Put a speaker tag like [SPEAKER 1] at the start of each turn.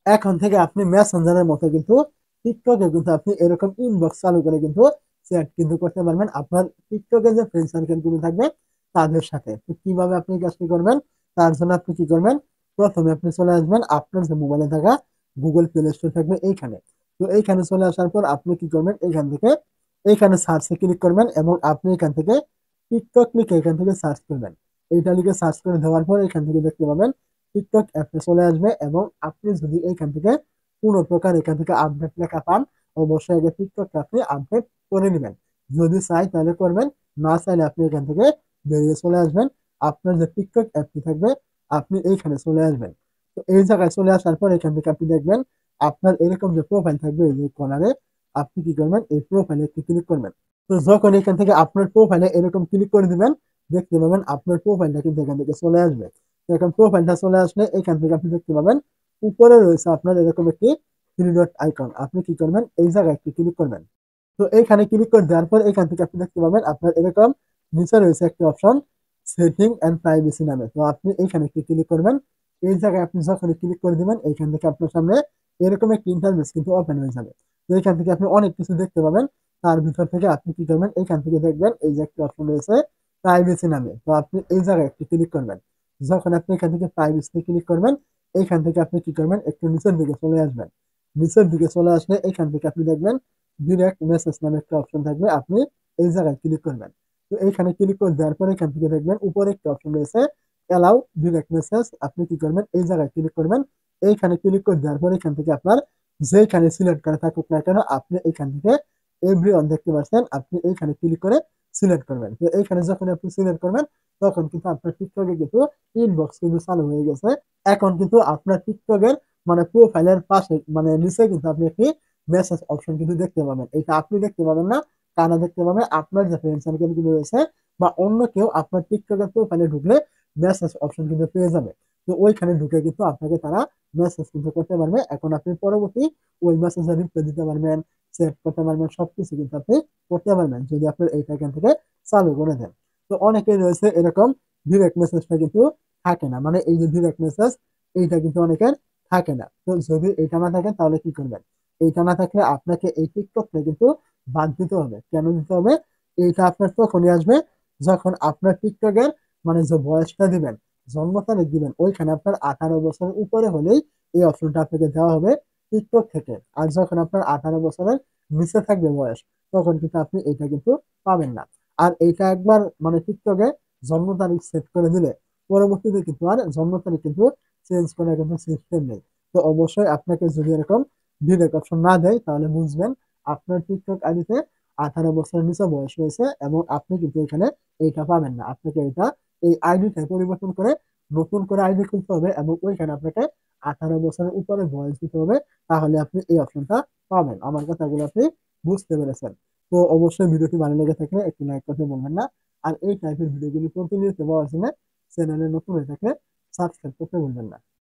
[SPEAKER 1] এখন থেকে আপনি মেসেঞ্জারের মতো কিন্তু টিকটকে কিন্তু আপনি এরকম ইনবক্স চালু করে কিন্তু চ্যাট কিন্তু করতে পারবেন আপনার টিকটকে যে ফ্রেন্ড সার্কেল গুলো থাকবে তাদের সাথে। তো কিভাবে আপনি এই কাজটি করবেন? তার জন্য আপনি কি করবেন? প্রথমে আপনি চলে আসবেন আপনার যে মোবাইলে থাকা গুগল প্লে স্টোর থাকবে এইখানে। তো এইখানে চলে আসার পর আপনি কি করবেন? এইখান থেকে এইখানে সার্চে ক্লিক করবেন এবং আপনি এখান থেকে টিকটক লিখে এখান থেকে সার্চ করবেন। এইটা লিখে সার্চ করে দেওয়ার পর এখান থেকে দেখতে পাবেন টিকটক অ্যাপে চলে আসবে এবং আপনি যদি এইখান থেকে কোনো প্রকার এখান থেকে আপডেট লেখা পান, অবশ্যই আগে টিকটকটা আপনি আপডেট করে নেবেন। যদি চাই তাহলে করবেন, না চাইলে আপনি এখান থেকে বেরিয়ে চলে আসবেন। আপনার যে টিকটক অ্যাপটি থাকবে আপনি এইখানে চলে আসবেন। তো এই জায়গায় চলে আসার পর এখান থেকে আপনি দেখবেন আপনার এরকম যে প্রোফাইল থাকবে এই যে কর্নারে, আপনি কি করবেন? এই প্রোফাইলে একটু ক্লিক করবেন। তো যখন এখান থেকে আপনার প্রোফাইলে এরকম ক্লিক করে দিবেন, দেখতে পাবেন আপনার প্রোফাইলটা কিন্তু এখান থেকে চলে আসবে। তো এখন প্রোফাইলটা চলে আসলে এখান থেকে আপনি দেখতে পাবেন উপরে রয়েছে আপনার এরকম একটি থ্রি ডট আইকন। আপনি কি করবেন? এই জায়গায় একটু ক্লিক করবেন। তো এইখানে ক্লিক করে দেওয়ার পর এখান থেকে আপনি দেখতে পাবেন আপনার এরকম নিচে রয়েছে একটি অপশন সেটিং এন্ড প্রাইভেসি নামে। তো আপনি এইখানে একটু ক্লিক করবেন। এই জায়গায় আপনি যখন ক্লিক করে দিবেন এইখান থেকে আপনার সামনে এরকম একটি ইন্টারফেস কিন্তু ওপেন হয়ে যাবে। তো এখান থেকে আপনি অনেক কিছু দেখতে পাবেন। তার ভিতর থেকে আপনি কি করবেন? এইখান থেকে দেখবেন এই যে একটি অপশন রয়েছে প্রাইভেসি নামে। তো আপনি এই জায়গায় একটু ক্লিক করবেন। যখন আপনি এখান থেকে প্রাইভেসিতে ক্লিক করবেন, এইখান থেকে আপনি কি করবেন? একটু নিচের দিকে চলে আসবেন। নিচের দিকে চলে আসলে এখান থেকে আপনি দেখবেন ডিরেক্ট মেসেজ নামে একটা অপশন থাকবে। আপনি এই জায়গায় ক্লিক করবেন। তো এইখানে ক্লিক করে দেওয়ার পরে এখান থেকে দেখবেন উপরে একটা অপশন রয়েছে অ্যালাউ ডিরেক্ট মেসেজ। আপনি কি করবেন? এই জায়গায় ক্লিক করবেন। এইখানে ক্লিক করে দেওয়ার পরে এখান থেকে আপনার যেখানে সিলেক্ট করা থাকুক না কেন আপনি এখান থেকে এভরিওয়ান দেখতে পাচ্ছেন, আপনি এইখানে ক্লিক করে সিলেক্ট করবেন। তো এইখানে যখন আপনি সিলেক্ট করবেন তখন কিন্তু আপনার টিকটকে কিন্তু ইনবক্স কিন্তু চালু হয়ে গেছে। এখন কিন্তু আপনার টিকটকের মানে প্রোফাইলের পাশে মানে নিচে কিন্তু আপনি একটি মেসেজ অপশন কিন্তু দেখতে পাবেন। এটা আপনি দেখতে পাবেন না, কারা দেখতে পাবে? আপনার যে ফ্রেন্ড সার্কেল গুলো রয়েছে বা অন্য কেউ আপনার টিকটকের প্রোফাইলে ঢুকলে মেসেজ অপশন কিন্তু পেয়ে যাবে। তো ওইখানে ঢুকে কিন্তু আপনাকে তারা মেসেজ কিন্তু করতে পারবে। এখন আপনি পরবর্তী ওই মেসেজে রিপ্লাই দিতে পারবেন, সেভ করতে পারবেন, সবকিছু কিন্তু আপনি করতে পারবেন যদি আপনার এইটা এখান থেকে চালু করে দেন। তো অনেকেই রয়েছে এরকম ডিরেক্ট মেসেজটা কিন্তু থাকে না, মানে এই যে ডিরেক্ট মেসেজ এইটা কিন্তু অনেকের থাকে না। তো যদি এইটা না থাকে তাহলে কি করবেন? এইটা না থাকলে আপনাকে এই টিকটকটা কিন্তু বাদ দিতে হবে। কেন দিতে হবে? এইটা আপনার তখনই আসবে যখন আপনার টিকটকের মানে যে বয়সটা দিবেন, জন্ম তারিখ দিবেন, ওইখানে আপনার 18 বছরের উপরে হলেই এই অপশনটা আপনাকে দেওয়া হবে টিকটক থেকে। আর যখন আপনার 18 বছরের নিচে থাকবে বয়স, তখন কিন্তু আপনি এইটা কিন্তু পাবেন না। আর এইটা একবার মানে টিকটকে জন্ম তারিখ সেট করে দিলে পরবর্তীতে কিন্তু আর জন্ম তারিখ কিন্তু চেঞ্জ করার কিন্তু সিস্টেম নেই। তো অবশ্যই আপনাকে যদি এরকম ডিরেক্ট অপশন না দেয় তাহলে বুঝবেন আপনার টিকটক আইডিতে 18 বছরের নিচে বয়স রয়েছে এবং আপনি কিন্তু এখানে এইটা পাবেন না। আপনাকে এটা এই আইডিটা পরিবর্তন করে নতুন করে আইডি খুলতে হবে এবং ওইখানে আপনাকে 18 বছরের উপরে বয়স দিতে হবে। তাহলে আপনি এই অপশনটা পাবেন। আমার কথাগুলো আপনি বুঝতে পেরেছেন। তো অবশ্যই ভিডিওটি ভালো লেগে থাকলে একটি লাইক করতে বলবেন না। আর এই টাইপের ভিডিওগুলি প্রতিনিয়ত পাওয়ার জন্য চ্যানেলে নতুন হয়ে থাকলে সাবস্ক্রাইব করতে ভুলবেন না।